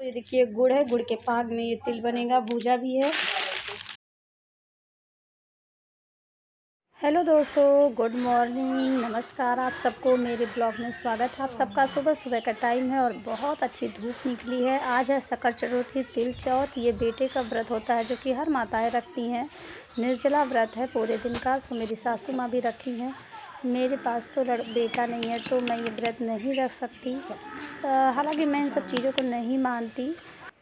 ये देखिए गुड़ है, गुड़ के पाक में ये तिल बनेगा, भूजा भी है। हेलो दोस्तों, गुड मॉर्निंग, नमस्कार। आप सबको मेरे ब्लॉग में स्वागत है। आप सबका सुबह सुबह का टाइम है और बहुत अच्छी धूप निकली है। आज है सकल चतुर्थी, तिल चौथ। ये बेटे का व्रत होता है जो कि हर माताएं रखती हैं। निर्जला व्रत है पूरे दिन का। सो मेरी सासू माँ भी रखी हैं। मेरे पास तो बेटा नहीं है तो मैं ये व्रत नहीं रख सकती। हालांकि मैं इन सब चीज़ों को नहीं मानती,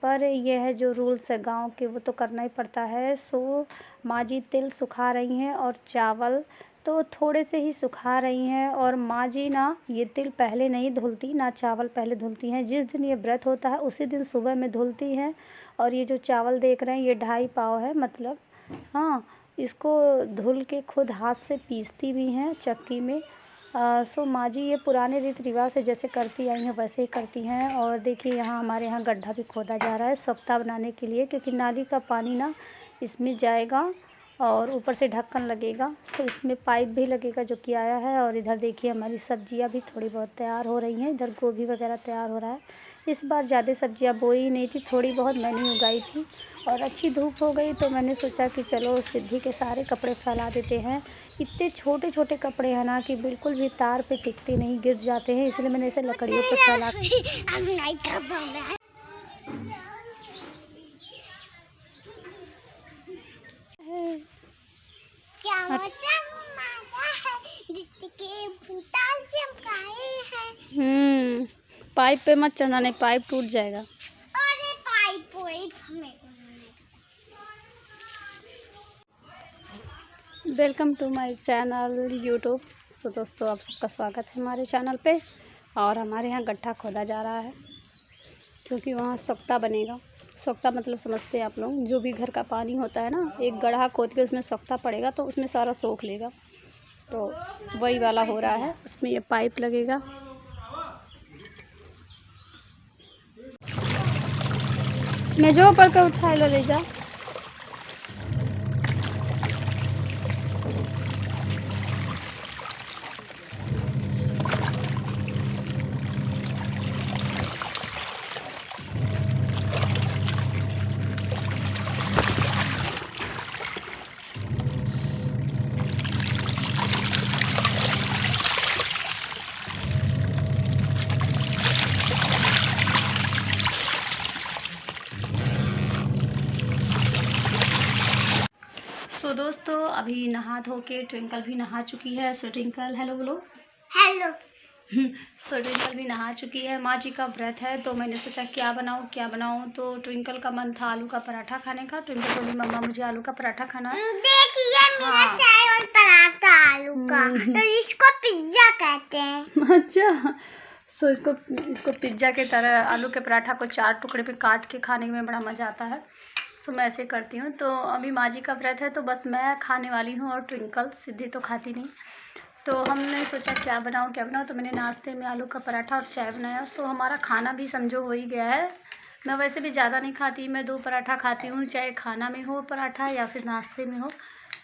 पर यह है जो रूल्स है गांव के, वो तो करना ही पड़ता है। सो माँ जी तिल सुखा रही हैं और चावल तो थोड़े से ही सुखा रही हैं। और माँ जी ना ये तिल पहले नहीं धुलती, ना चावल पहले धुलती हैं। जिस दिन ये व्रत होता है उसी दिन सुबह में धुलती हैं। और ये जो चावल देख रहे हैं ये 2.5 पाव है, मतलब हाँ, इसको धुल के खुद हाथ से पीसती भी हैं चक्की में। सो माँ जी ये पुराने रीति रिवाज से जैसे करती आई हैं वैसे ही करती हैं। और देखिए यहाँ हमारे यहाँ गड्ढा भी खोदा जा रहा है सोख्ता बनाने के लिए, क्योंकि नाली का पानी ना इसमें जाएगा और ऊपर से ढक्कन लगेगा। सो इसमें पाइप भी लगेगा जो कि आया है। और इधर देखिए हमारी सब्जियां भी थोड़ी बहुत तैयार हो रही हैं। इधर गोभी वगैरह तैयार हो रहा है। इस बार ज़्यादा सब्जियां बोई नहीं थी, थोड़ी बहुत मैंने उगाई थी। और अच्छी धूप हो गई तो मैंने सोचा कि चलो सिद्धि के सारे कपड़े फैला देते हैं। इतने छोटे छोटे कपड़े हैं ना कि बिल्कुल भी तार पे टिकते नहीं, गिर जाते हैं, इसलिए मैंने इसे लकड़ियों पे फैला। पाइप पे मत चढ़ना, नहीं पाइप टूट जाएगा। अरे pipe welcome to my channel YouTube. So दोस्तों आप सबका स्वागत है हमारे चैनल पे। और हमारे यहाँ गड्ढा खोदा जा रहा है क्योंकि वहाँ सोख्ता बनेगा। सोख्ता मतलब समझते हैं आप लोग, जो भी घर का पानी होता है ना, एक गड्ढा खोद के उसमें सोख्ता पड़ेगा तो उसमें सारा सोख लेगा। तो वही वाला हो रहा है, उसमें ये पाइप लगेगा। मैं जो ऊपर का उठा लो ले जा। सो दोस्तों अभी नहा धो के ट्विंकल भी नहा चुकी है। सो ट्विंकल हेलो बोलो। हेलो। सो ट्विंकल भी नहा चुकी है। माँ जी का व्रत है तो मैंने सोचा क्या बनाऊँ। तो ट्विंकल का मन था आलू का पराठा खाने का। ट्विंकल बोली मम्मा मुझे आलू का पराठा खाना है। देखिए मेरा चाय और पराठा आलू का, तो इसको पिज्जा कहते हैं। अच्छा, सो इसको पिज्ज़ा की तरह आलू के पराठा को 4 टुकड़े पे काट के खाने में बड़ा मज़ा आता है। सो मैं ऐसे करती हूँ। तो अभी माँ जी का व्रत है तो बस मैं खाने वाली हूँ और ट्विंकल, सिद्धि तो खाती नहीं। तो हमने सोचा क्या बनाऊँ। तो मैंने नाश्ते में आलू का पराठा और चाय बनाया। सो हमारा खाना भी समझो हो ही गया है। मैं वैसे भी ज़्यादा नहीं खाती, मैं 2 पराठा खाती हूँ, चाहे खाना में हो पराठा या फिर नाश्ते में हो।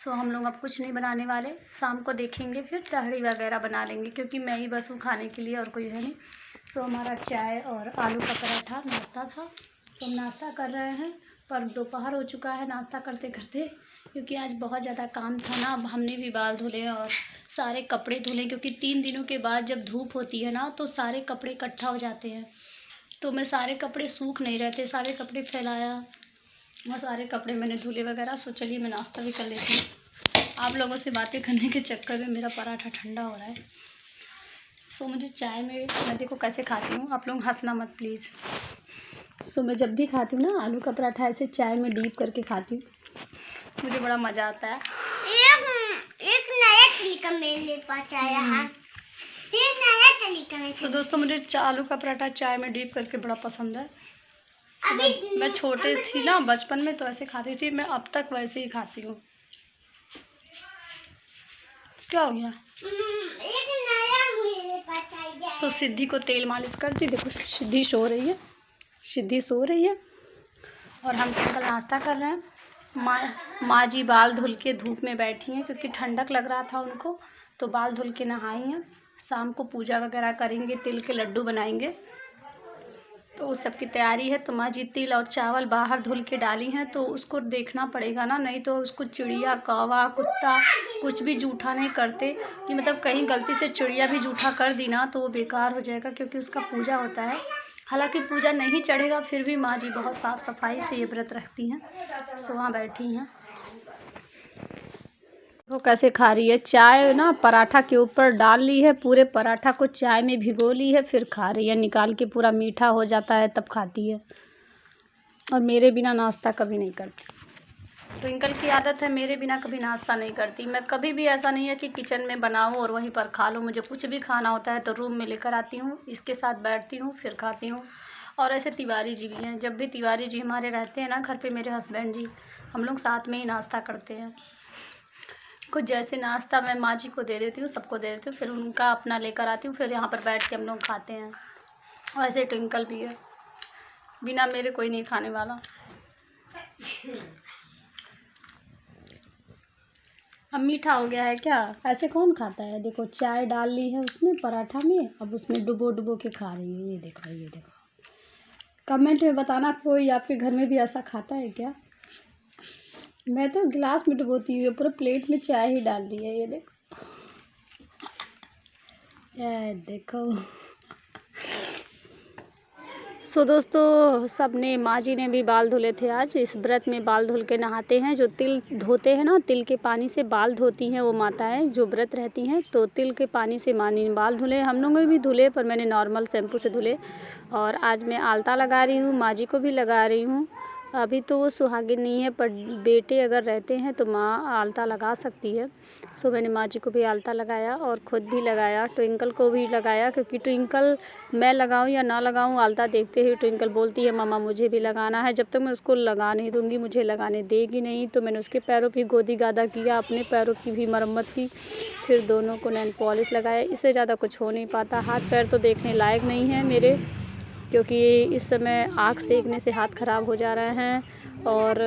सो हम लोग अब कुछ नहीं बनाने वाले, शाम को देखेंगे फिर तहरी वगैरह बना लेंगे, क्योंकि मैं ही बस हूँ खाने के लिए और कोई है नहीं। सो हमारा चाय और आलू का पराठा नाश्ता था। तो हम नाश्ता कर रहे हैं, पर दोपहर हो चुका है नाश्ता करते करते, क्योंकि आज बहुत ज़्यादा काम था ना। अब हमने भी बाल धुले और सारे कपड़े धुले, क्योंकि 3 दिनों के बाद जब धूप होती है ना तो सारे कपड़े इकट्ठा हो जाते हैं। तो मैं सारे कपड़े सूख नहीं रहे थे, सारे कपड़े फैलाया और सारे कपड़े मैंने धुले वगैरह। सो चलिए मैं नाश्ता भी कर लेती हूँ। आप लोगों से बातें करने के चक्कर में मेरा पराठा ठंडा हो रहा है। सो मुझे चाय में, मैं देखो कैसे खाती हूँ, आप लोग हंसना मत प्लीज़। सो मैं जब भी खाती हूँ ना आलू का पराठा ऐसे चाय में डीप करके खाती हूँ, मुझे बड़ा मज़ा आता है। एक नया तरीका मेरे पास आया है। एक नया तरीका में। तो दोस्तों मुझे आलू का पराठा चाय में डीप करके बड़ा पसंद है। मैं छोटे थी ना, बचपन में तो ऐसे खाती थी, मैं अब तक वैसे ही खाती हूँ। क्या हो गया? एक नया मेरे पास आया। सो सिद्धि को तेल मालिश करती, देखो सिद्धि सो रही है और हम ट्विंकल नाश्ता कर रहे हैं। माँ जी बाल धुल के धूप में बैठी हैं क्योंकि ठंडक लग रहा था उनको, तो बाल धुल के नहाई हैं। शाम को पूजा वगैरह करेंगे, तिल के लड्डू बनाएंगे। तो उस सब की तैयारी है। तो माँ जी तिल और चावल बाहर धुल के डाली हैं, तो उसको देखना पड़ेगा ना, नहीं तो उसको चिड़िया, कौवा, कुत्ता कुछ भी जूठा नहीं करते, कि मतलब कहीं गलती से चिड़िया भी जूठा कर दी ना तो वो बेकार हो जाएगा, क्योंकि उसका पूजा होता है। हालांकि पूजा नहीं चढ़ेगा, फिर भी माँ जी बहुत साफ़ सफाई से ये व्रत रखती हैं। सो वहाँ बैठी हैं, वो कैसे खा रही है। चाय ना पराठा के ऊपर डाल ली है, पूरे पराठा को चाय में भिगो ली है, फिर खा रही है निकाल के। पूरा मीठा हो जाता है तब खाती है, और मेरे बिना नाश्ता कभी नहीं करती। ट्विंकल की आदत है, मेरे बिना कभी नाश्ता नहीं करती। मैं कभी भी ऐसा नहीं है कि किचन में बनाऊं और वहीं पर खा लूं। मुझे कुछ भी खाना होता है तो रूम में लेकर आती हूँ, इसके साथ बैठती हूँ, फिर खाती हूँ। और ऐसे तिवारी जी भी हैं, जब भी तिवारी जी हमारे रहते हैं ना घर पे, मेरे हस्बैंड जी, हम लोग साथ में ही नाश्ता करते हैं। कुछ जैसे नाश्ता मैं माँ जी को दे देती हूँ, सबको दे देती हूँ, फिर उनका अपना लेकर आती हूँ, फिर यहाँ पर बैठ के हम लोग खाते हैं। वैसे ट्विंकल भी है, बिना मेरे कोई नहीं खाने वाला। अब मीठा हो गया है क्या? ऐसे कौन खाता है? देखो चाय डाल ली है उसमें पराठा में, अब उसमें डुबो डुबो के खा रही है। ये देखो, ये देखो। कमेंट में बताना कोई आपके घर में भी ऐसा खाता है क्या? मैं तो गिलास में डुबोती हूँ, पूरा प्लेट में चाय ही डाल दी है। ये देखो, ये देखो। सो दोस्तों, सब ने, माँ जी ने भी बाल धुले थे आज। इस व्रत में बाल धुल के नहाते हैं। जो तिल धोते हैं ना, तिल के पानी से बाल धोती हैं वो माताएं जो व्रत रहती हैं, तो तिल के पानी से माँ ने बाल धुले। हम लोगों ने भी धुले, पर मैंने नॉर्मल शैम्पू से धुले। और आज मैं आलता लगा रही हूँ, माँ जी को भी लगा रही हूँ। अभी तो वो सुहागिन नहीं है, पर बेटे अगर रहते हैं तो माँ आलता लगा सकती है। सो मैंने माँ जी को भी आलता लगाया और ख़ुद भी लगाया, ट्विंकल को भी लगाया, क्योंकि ट्विंकल मैं लगाऊं या ना लगाऊं, आलता देखते ही ट्विंकल बोलती है मामा मुझे भी लगाना है। जब तक मैं उसको लगा नहीं दूंगी, मुझे लगाने देगी नहीं। तो मैंने उसके पैरों की गोदी गादा किया, अपने पैरों की भी मरम्मत की, फिर दोनों को नेल पॉलिश लगाया। इससे ज़्यादा कुछ हो नहीं पाता। हाथ पैर तो देखने लायक नहीं है मेरे, क्योंकि इस समय आग सेकने से हाथ ख़राब हो जा रहे हैं। और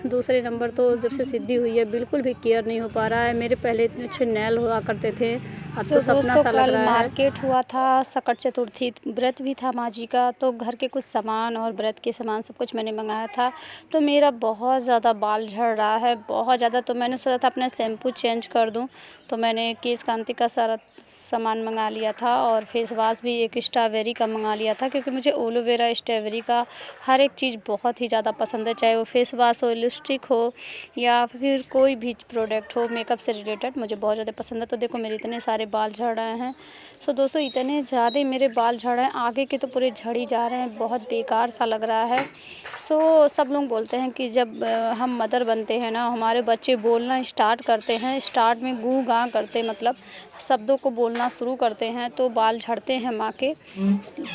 दूसरे नंबर तो जब से सिद्धि हुई है बिल्कुल भी केयर नहीं हो पा रहा है। मेरे पहले इतने अच्छे नैल हुआ करते थे, अब तो सपना सा लग रहा है। मार्केट हुआ था, सकट चतुर्थी व्रत भी था माँ जी का, तो घर के कुछ सामान और व्रत के सामान सब कुछ मैंने मंगाया था। तो मेरा बहुत ज़्यादा बाल झड़ रहा है, बहुत ज़्यादा। तो मैंने सोचा था अपना शैम्पू चेंज कर दूँ, तो मैंने केश कांति का सारा सामान मंगा लिया था, और फेस वाश भी एक स्ट्रॉबेरी का मंगा लिया था, क्योंकि मुझे एलोवेरा स्ट्रॉबेरी का हर एक चीज़ बहुत ही ज़्यादा पसंद है। चाहे वो फेस वाश हो, लिपस्टिक हो, या फिर कोई भी प्रोडक्ट हो मेकअप से रिलेटेड, मुझे बहुत ज़्यादा पसंद है। तो देखो मेरे इतने सारे बाल झड़ रहे हैं। सो दोस्तों, इतने ज़्यादा मेरे बाल झड़ रहे हैं, आगे के तो पूरे झड़ ही जा रहे हैं, बहुत बेकार सा लग रहा है। सो सब लोग बोलते हैं कि जब हम मदर बनते हैं ना, हमारे बच्चे बोलना स्टार्ट करते हैं, स्टार्ट में गूँ गाँ करते, मतलब शब्दों को बोलना शुरू करते हैं, तो बाल झड़ते हैं माँ के।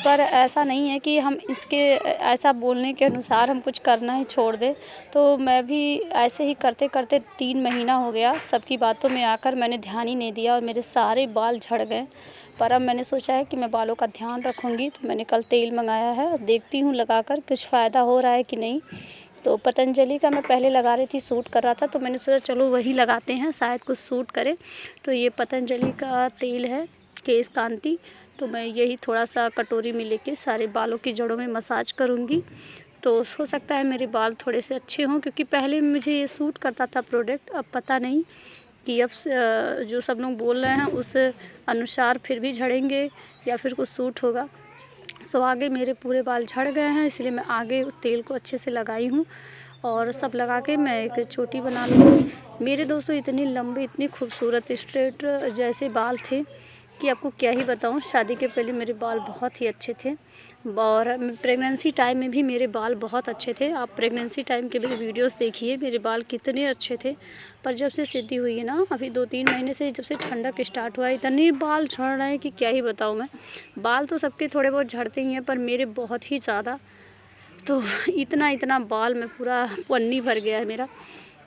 पर ऐसा नहीं है कि हम इसके ऐसा बोलने के अनुसार हम कुछ करना ही छोड़ दें। तो मैं भी ऐसे ही करते करते 3 महीना हो गया, सबकी बातों में आकर मैंने ध्यान ही नहीं दिया और मेरे सारे बाल झड़ गए। पर अब मैंने सोचा है कि मैं बालों का ध्यान रखूँगी, तो मैंने कल तेल मंगाया है, देखती हूँ लगाकर कुछ फ़ायदा हो रहा है कि नहीं। तो पतंजलि का मैं पहले लगा रही थी, सूट कर रहा था, तो मैंने सोचा चलो वही लगाते हैं, शायद कुछ सूट करे। तो ये पतंजलि का तेल है, केश कांति। तो मैं यही थोड़ा सा कटोरी में लेके सारे बालों की जड़ों में मसाज करूँगी, तो हो सकता है मेरे बाल थोड़े से अच्छे हों, क्योंकि पहले मुझे ये सूट करता था प्रोडक्ट। अब पता नहीं कि अब जो सब लोग बोल रहे हैं उस अनुसार फिर भी झड़ेंगे या फिर कुछ सूट होगा। सो आगे मेरे पूरे बाल झड़ गए हैं, इसलिए मैं आगे तेल को अच्छे से लगाई हूँ, और सब लगा के मैं एक चोटी बना लूँगी। मेरे दोस्तों इतनी लंबी, इतनी खूबसूरत स्ट्रेट जैसे बाल थे कि आपको क्या ही बताऊँ। शादी के पहले मेरे बाल बहुत ही अच्छे थे, और प्रेगनेंसी टाइम में भी मेरे बाल बहुत अच्छे थे। आप प्रेगनेंसी टाइम के लिए वीडियोस देखिए, मेरे बाल कितने अच्छे थे। पर जब से सिद्धि हुई है ना, अभी 2-3 महीने से, जब से ठंडक स्टार्ट हुआ है, इतने बाल झड़ रहे हैं कि क्या ही बताऊँ मैं। बाल तो सबके थोड़े बहुत झड़ते ही हैं, पर मेरे बहुत ही ज़्यादा। तो इतना बाल में पूरा पन्नी भर गया है मेरा।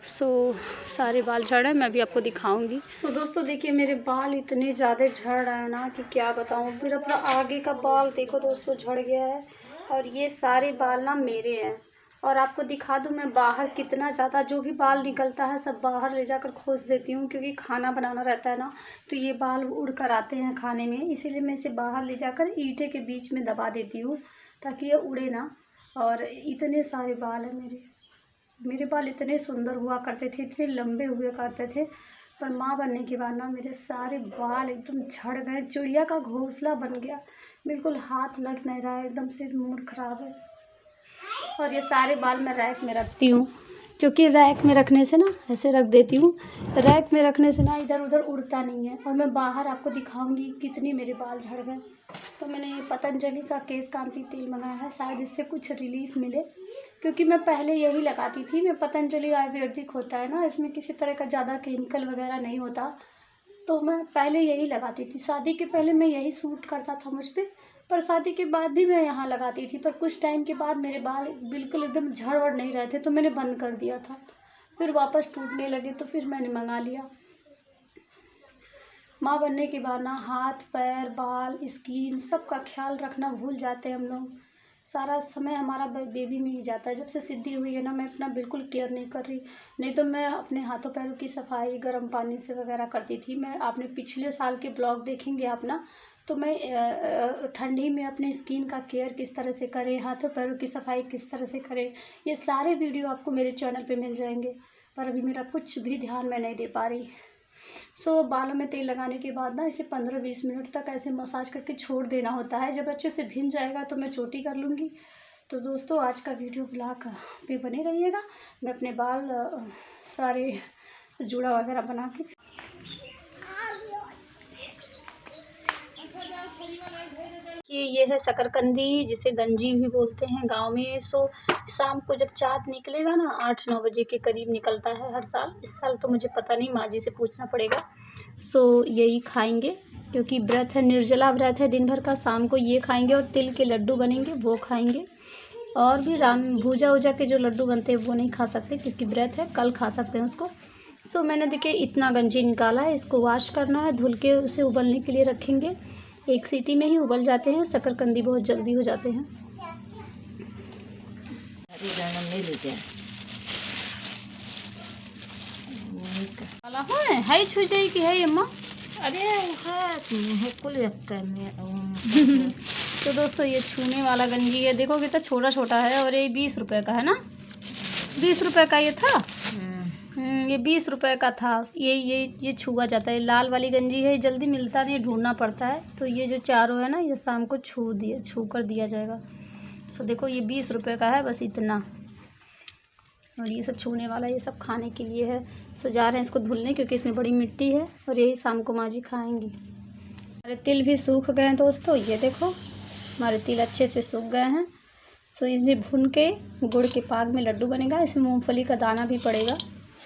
सो सारे बाल झड़ रहे हैं, मैं भी आपको दिखाऊंगी। तो दोस्तों देखिए, मेरे बाल इतने ज़्यादा झड़ रहे हैं ना कि क्या बताऊं। मेरा पूरा आगे का बाल देखो दोस्तों झड़ गया है, और ये सारे बाल ना मेरे हैं। और आपको दिखा दूं मैं बाहर कितना ज़्यादा, जो भी बाल निकलता है सब बाहर ले जाकर खोस देती हूँ, क्योंकि खाना बनाना रहता है ना, तो ये बाल उड़ कर आते हैं खाने में, इसीलिए मैं इसे बाहर ले जाकर ईंटे के बीच में दबा देती हूँ। ताकि ये उड़े ना। और इतने सारे बाल हैं मेरे बाल इतने सुंदर हुआ करते थे, इतने लंबे हुए करते थे, पर माँ बनने के बाद ना मेरे सारे बाल एकदम झड़ गए, चिड़िया का घोंसला बन गया, बिल्कुल हाथ लग नहीं रहा है, एकदम से मूड खराब है। और ये सारे बाल मैं रैक में रखती हूँ, क्योंकि रैक में रखने से ना, ऐसे रख देती हूँ, रैक में रखने से ना इधर उधर उड़ता नहीं है। और मैं बाहर आपको दिखाऊंगी कितनी मेरे बाल झड़ गए। तो मैंने ये पतंजलि का केश कांति तेल मंगाया है, शायद इससे कुछ रिलीफ मिले, क्योंकि मैं पहले यही लगाती थी। मैं पतंजलि आयुर्वेदिक होता है ना, इसमें किसी तरह का ज़्यादा केमिकल वगैरह नहीं होता, तो मैं पहले यही लगाती थी। शादी के पहले मैं यही सूट करता था मुझ पर शादी के बाद भी मैं यहाँ लगाती थी, पर कुछ टाइम के बाद मेरे बाल बिल्कुल एकदम झड़ वड़ नहीं रहे थे, तो मैंने बंद कर दिया था। फिर वापस टूटने लगे, तो फिर मैंने मंगा लिया। माँ बनने के बाद ना हाथ पैर बाल स्किन सब का ख्याल रखना भूल जाते हैं हम लोग। सारा समय हमारा बेबी में ही जाता है। जब से सिद्धि हुई है ना, मैं अपना बिल्कुल केयर नहीं कर रही। नहीं तो मैं अपने हाथों पैरों की सफाई गर्म पानी से वगैरह करती थी। मैं आपने पिछले साल के ब्लॉग देखेंगे आप ना, तो मैं ठंडी में अपने स्किन का केयर किस तरह से करें, हाथों पैरों की सफाई किस तरह से करें, ये सारे वीडियो आपको मेरे चैनल पे मिल जाएंगे। पर अभी मेरा कुछ भी ध्यान मैं नहीं दे पा रही। बालों में तेल लगाने के बाद ना इसे 15-20 मिनट तक ऐसे मसाज करके छोड़ देना होता है। जब अच्छे से भिन जाएगा तो मैं चोटी कर लूँगी। तो दोस्तों, आज का वीडियो ब्लॉग पे बने रहिएगा। मैं अपने बाल सारे जूड़ा वगैरह बना के ये है शकरकंदी, जिसे गंजी भी बोलते हैं गांव में। शाम को जब चाँद निकलेगा ना, 8-9 बजे के करीब निकलता है हर साल। इस साल तो मुझे पता नहीं, माँ जी से पूछना पड़ेगा। यही खाएंगे, क्योंकि व्रत है, निर्जला व्रत है दिन भर का। शाम को ये खाएंगे और तिल के लड्डू बनेंगे वो खाएंगे। और भी भूजा वूजा के जो लड्डू बनते हैं वो नहीं खा सकते, क्योंकि व्रत है, कल खा सकते हैं उसको। मैंने देखिए इतना गंजी निकाला है, इसको वॉश करना है, धुल के उसे उबलने के लिए रखेंगे। 1 सीटी में ही उबल जाते हैं, शकरकंदी बहुत जल्दी हो जाते हैं। है छू जाई कि है अम्मा? अरे है कुल तो दोस्तों, ये छूने वाला गंजी है, देखो कितना छोटा छोटा है। और ये 20 रुपए का है ना, 20 रुपए का ये था। ये 20 रुपए का था। ये छुआ जाता है। लाल वाली गंजी है, जल्दी मिलता नहीं, ढूंढना पड़ता है। तो ये जो चारों है ना, ये शाम को छू कर दिया जाएगा। देखो ये 20 रुपए का है, बस इतना। और ये सब छूने वाला, ये सब खाने के लिए है। जा रहे हैं इसको धुलने, क्योंकि इसमें बड़ी मिट्टी है। और यही शाम को माँ जी खाएंगी। हमारे तिल भी सूख गए हैं दोस्तों, ये देखो हमारे तिल अच्छे से सूख गए हैं। इसे भून के गुड़ के पाक में लड्डू बनेगा। इसमें मूंगफली का दाना भी पड़ेगा।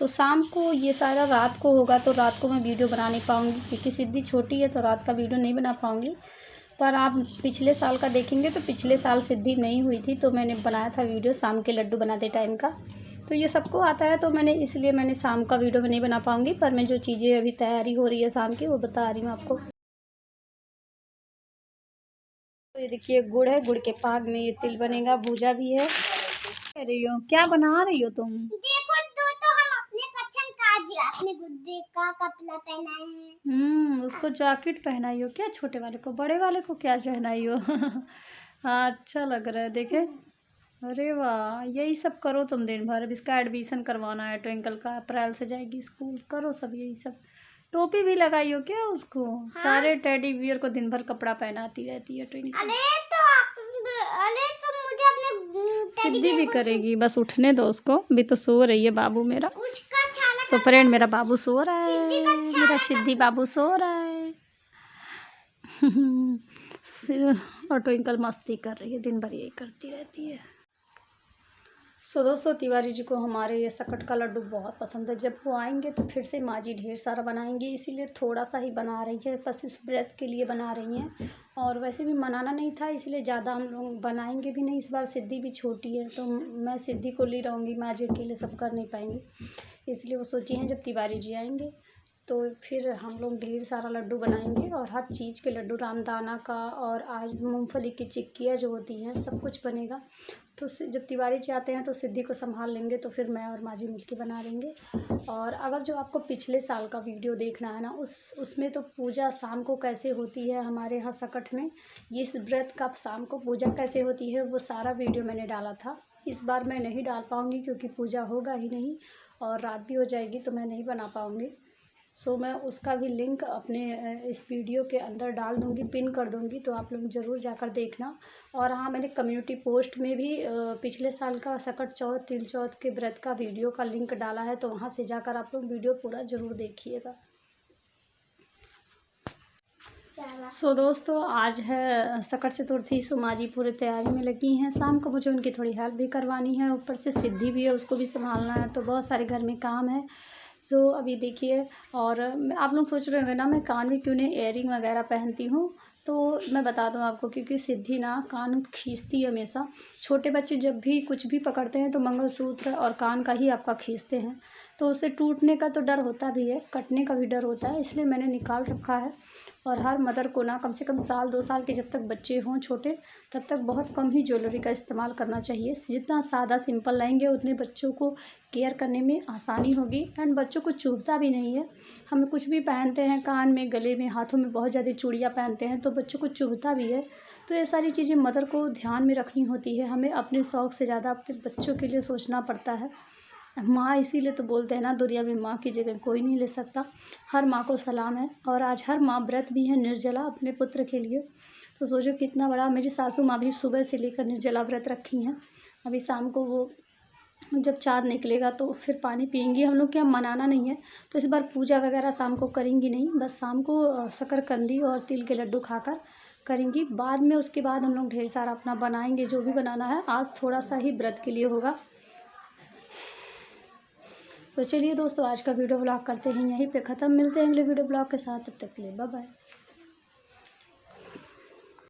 शाम को, ये सारा रात को होगा, तो रात को मैं वीडियो बना नहीं पाऊँगी, क्योंकि सिद्धि छोटी है, तो रात का वीडियो नहीं बना पाऊँगी। पर आप पिछले साल का देखेंगे तो पिछले साल सिद्धि नहीं हुई थी, तो मैंने बनाया था वीडियो शाम के लड्डू बनाते टाइम का। तो ये सबको आता है, तो इसलिए मैंने शाम का वीडियो नहीं बना पाऊँगी। पर मैं जो चीज़ें अभी तैयारी हो रही है शाम की, वो बता रही हूँ आपको। तो ये देखिए गुड़ है, गुड़ के पाक में ये तिल बनेगा, भूजा भी है। कह रही हो क्या बना रही हो तुम? देखो तो हम अपने पसंद का अपने गुड्डे का कपड़ा पहनाए हैं। उसको जैकेट पहनाई हो क्या? छोटे वाले को, बड़े वाले को क्या पहनाई हो? हाँ, अच्छा लग रहा है, देखे। अरे वाह, यही सब करो तुम दिन भर। अब इसका एडमिशन करवाना है ट्विंकल का, अप्रैल से जाएगी स्कूल। करो सब यही सब। टोपी भी लगाई हो क्या उसको? हाँ? सारे टेडी बियर को दिन भर कपड़ा पहनाती रहती है ट्विंकल। अरे तो मुझे अपने सिद्धि भी करेगी, बस उठने दो उसको, अभी तो सो रही है बाबू मेरा। फ्रेंड, मेरा बाबू सो रहा है, मेरा सिद्धि बाबू सो रहा है। और ट्विंकल मस्ती कर रही है, दिन भर यही करती रहती है। दोस्तों, तिवारी जी को हमारे ये सकट का लड्डू बहुत पसंद है। जब वो आएंगे तो फिर से माँ जी ढेर सारा बनाएंगे, इसीलिए थोड़ा सा ही बना रही है, बस इस व्रत के लिए बना रही हैं। और वैसे भी मनाना नहीं था, इसलिए ज़्यादा हम लोग बनाएंगे भी नहीं। इस बार सिद्धि भी छोटी है, तो मैं सिद्धि को ले रहूँगी, माँ जी अकेले सब कर नहीं पाएंगी, इसलिए वो सोची हैं जब तिवारी जी आएंगे तो फिर हम लोग ढेर सारा लड्डू बनाएंगे और हर चीज़ के लड्डू, रामदाना का और आज मूंगफली की चिक्कियाँ जो होती हैं सब कुछ बनेगा। तो जब तिवारी जी आते हैं तो सिद्धि को संभाल लेंगे, तो फिर मैं और माँ जी मिलकर बना लेंगे। और अगर जो आपको पिछले साल का वीडियो देखना है ना, उसमें तो पूजा शाम को कैसे होती है हमारे यहाँ सकट में, ये इस व्रत का शाम को पूजा कैसे होती है वो सारा वीडियो मैंने डाला था। इस बार मैं नहीं डाल पाऊँगी क्योंकि पूजा होगा ही नहीं और रात भी हो जाएगी तो मैं नहीं बना पाऊँगी। सो मैं उसका भी लिंक अपने इस वीडियो के अंदर डाल दूँगी, पिन कर दूँगी, तो आप लोग ज़रूर जाकर देखना। और हाँ, मैंने कम्युनिटी पोस्ट में भी पिछले साल का सकट चौथ, तिल चौथ के व्रत का वीडियो का लिंक डाला है, तो वहाँ से जाकर आप लोग वीडियो पूरा ज़रूर देखिएगा। सो दोस्तों, आज है सकट चतुर्थी। सो माँ जी पूरी तैयारी में लगी हैं। शाम को मुझे उनकी थोड़ी हेल्प भी करवानी है, ऊपर से सिद्धि भी है, उसको भी संभालना है, तो बहुत सारे घर में काम है। सो अभी देखिए, और आप लोग सोच रहे होंगे ना मैं कान में क्यों नहीं एयरिंग वगैरह पहनती हूँ, तो मैं बता दूँ आपको, क्योंकि सिद्धि ना कान खींचती है हमेशा। छोटे बच्चे जब भी कुछ भी पकड़ते हैं तो मंगलसूत्र और कान का ही आपका खींचते हैं, तो उसे टूटने का तो डर होता भी है, कटने का भी डर होता है, इसलिए मैंने निकाल रखा है। और हर मदर को ना कम से कम साल 2 साल के जब तक बच्चे हों छोटे, तब तक बहुत कम ही ज्वेलरी का इस्तेमाल करना चाहिए। जितना सादा सिंपल लाएंगे उतने बच्चों को केयर करने में आसानी होगी, एंड बच्चों को चुभता भी नहीं है। हम कुछ भी पहनते हैं कान में, गले में, हाथों में बहुत ज़्यादा चूड़ियाँ पहनते हैं तो बच्चों को चुभता भी है। तो ये सारी चीज़ें मदर को ध्यान में रखनी होती है, हमें अपने शौक़ से ज़्यादा अपने बच्चों के लिए सोचना पड़ता है। माँ इसीलिए तो बोलते हैं ना, दुनिया में माँ की जगह कोई नहीं ले सकता। हर माँ को सलाम है, और आज हर माँ व्रत भी है निर्जला अपने पुत्र के लिए। तो सोचो कितना बड़ा, मेरी सासू माँ भी सुबह से लेकर निर्जला व्रत रखी हैं। अभी शाम को वो जब चाँद निकलेगा तो फिर पानी पिएंगी। हम लोग के यहाँ मनाना नहीं है, तो इस बार पूजा वगैरह शाम को करेंगी नहीं, बस शाम को शकरकंदी और तिल के लड्डू खाकर करेंगी। बाद में उसके बाद हम लोग ढेर सारा अपना बनाएंगे, जो भी बनाना है। आज थोड़ा सा ही व्रत के लिए होगा। तो चलिए दोस्तों, आज का वीडियो ब्लॉग करते हैं यहीं पे ख़त्म। मिलते हैं अगले वीडियो ब्लॉग के साथ, तब तक के लिए बाय बाय।